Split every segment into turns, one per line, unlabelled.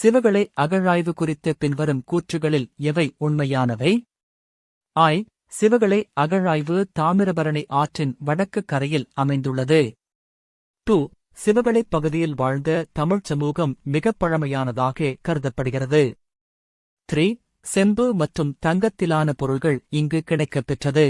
சிவகளை அகழாய்வு குறித்த பின்வரும் கூற்றுகளில் எவை உண்மையானவை? ஆய். சிவகளை அகழாய்வு தாமிரபரணி ஆற்றின் வடக்கு கரையில் அமைந்துள்ளது. 2. சிவகளை பகுதியில் வாழ்ந்த தமிழ்ச் சமூகம் மிகப் பழமையானதாக கருதப்படுகிறது. 3. செம்பு மற்றும் தங்கத்திலான பொருள்கள் இங்கு கிடைக்கப்பெற்றது.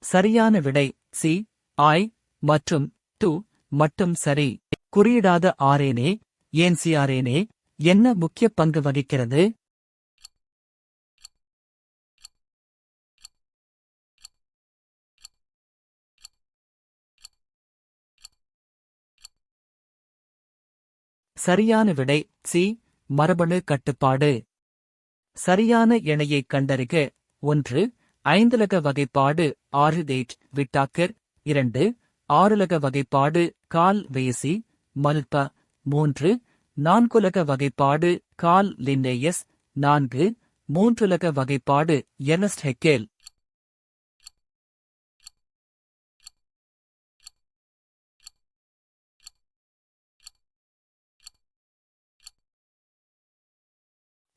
சரியான விடை சி. ஆய் மற்றும் 2 மட்டும் சரி. குறியிடாத ஆர்என்ஏ, என்சிஆர்என்ஏ என்ன முக்கிய பங்கு வகிக்கிறது? சரியான விடை சி. மரபணு கட்டுப்பாடு. சரியான இணையைக் கண்டறிக. 1. 5 வகைப்பாடு ஆர்ஹிதேட் விட்டாக்கர். 2. 6 வகைப்பாடு கால் வேசி மல்ப. 3. 4 வகைப்பாடு கால் லின்னேயஸ். 4. 3 வகைப்பாடு எர்னஸ்ட் ஹெக்கேல்.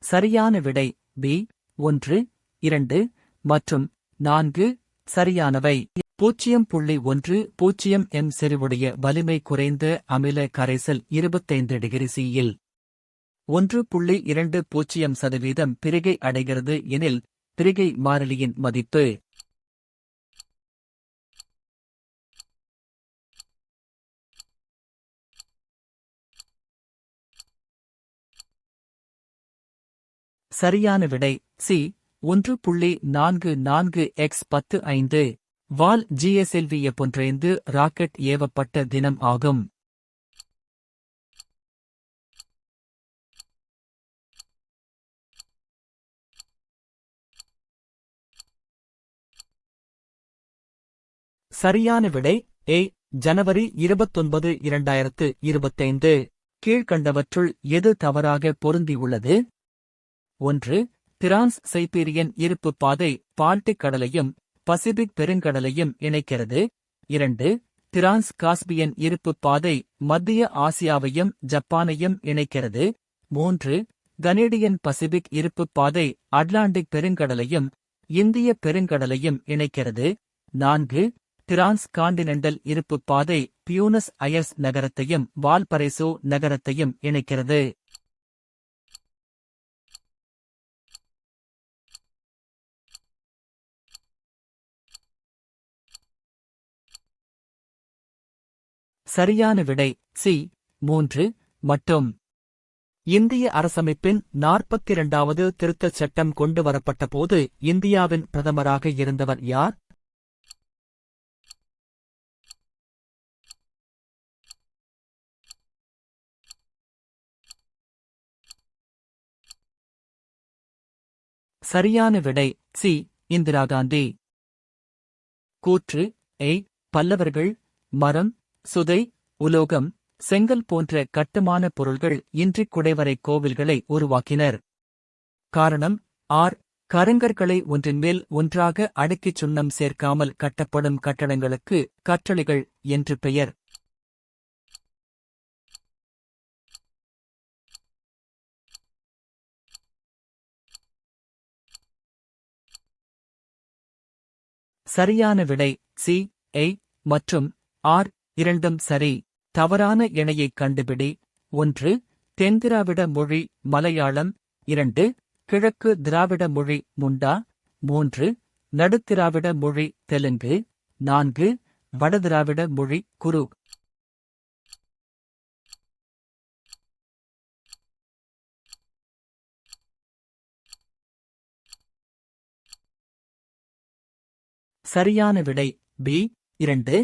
சரியான விடை பி. 1, 2 மற்றும் 4 சரியானவை. 0.10 எம் செறிவுடைய வலிமை குறைந்த அமில கரைசல் 25 டிகிரி சியில் 1.20% பிரிகை அடைகிறது எனில் பிரிகை மாறிலியின் மதிப்பு. சரியான விடை சி. 1.44x10⁵. வால் GSLV-1 ராக்கெட் ஏவப்பட்ட தினம் ஆகும். சரியான விடை ஏ. ஜனவரி 29, 2025. கீழ்க்கண்டவற்றுள் எது தவறாக பொருந்தியுள்ளது? 1. டிரான்ஸ் சைபீரியன் இருப்பு பாதை பால்டிக் கடலையும் பசிபிக் பெருங்கடலையும் இணைக்கிறது. 2. டிரான்ஸ் காஸ்பியன் இருப்பு பாதை மத்திய ஆசியாவையும் ஜப்பானையும் இணைக்கிறது. 3. கனேடியன் பசிபிக் இருப்பு பாதை அட்லாண்டிக் பெருங்கடலையும் இந்திய பெருங்கடலையும் இணைக்கிறது. 4. டிரான்ஸ் கான்டினென்டல் இருப்பு பாதை பியூனஸ் அயர்ஸ் நகரத்தையும் வால்பரைசோ நகரத்தையும் இணைக்கிறது. சரியான விடை சி. 3 மட்டும். இந்திய அரசமைப்பின் 42வது திருத்தச் சட்டம் கொண்டு வரப்பட்டபோது இந்தியாவின் பிரதமராக இருந்தவர் யார்? சரியான விடை சி. இந்திரா காந்தி. கூற்று ஏ. பல்லவர்கள் மரம், சுதை, உலோகம், செங்கல் போன்ற கட்டுமான பொருள்கள் இன்றிக் குடைவரை கோவில்களை உருவாக்கினர். காரணம் ஆர். கருங்கற்களை ஒன்றின்மேல் ஒன்றாக அடுக்கிச் சுண்ணம் சேர்க்காமல் கட்டப்படும் கட்டடங்களுக்கு கற்றளிகள் என்று பெயர். சரியான விடை சி. ஏ மற்றும் ஆர் இரண்டும் சரி. தவறான இணையைக் கண்டுபிடி. 1. தென்திராவிட மொழி மலையாளம். 2. கிழக்கு திராவிட மொழி முண்டா. 3. நடுத்திராவிட மொழி தெலுங்கு. 4. வடதிராவிட மொழி குரு. சரியான விடை பி. 2.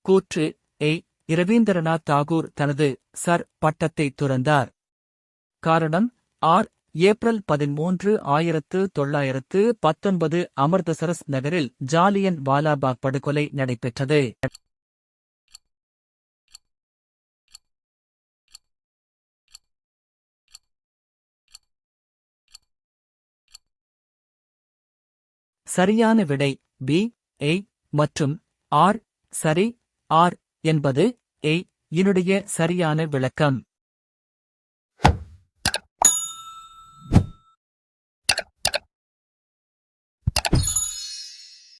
கூற்று ஏ. இரவீந்திரநாத் தாகூர் தனது சர் பட்டத்தை துறந்தார். காரணம் ஆர். ஏப்ரல் 13, 1919 அமிர்தசரஸ் நகரில் ஜாலியன் வாலாபாக் படுகொலை நடைபெற்றது. சரியான விடை பி ஏ மற்றும் ஆர். சரி, ஆர் என்பது ஏ இனுடைய சரியான விளக்கம்.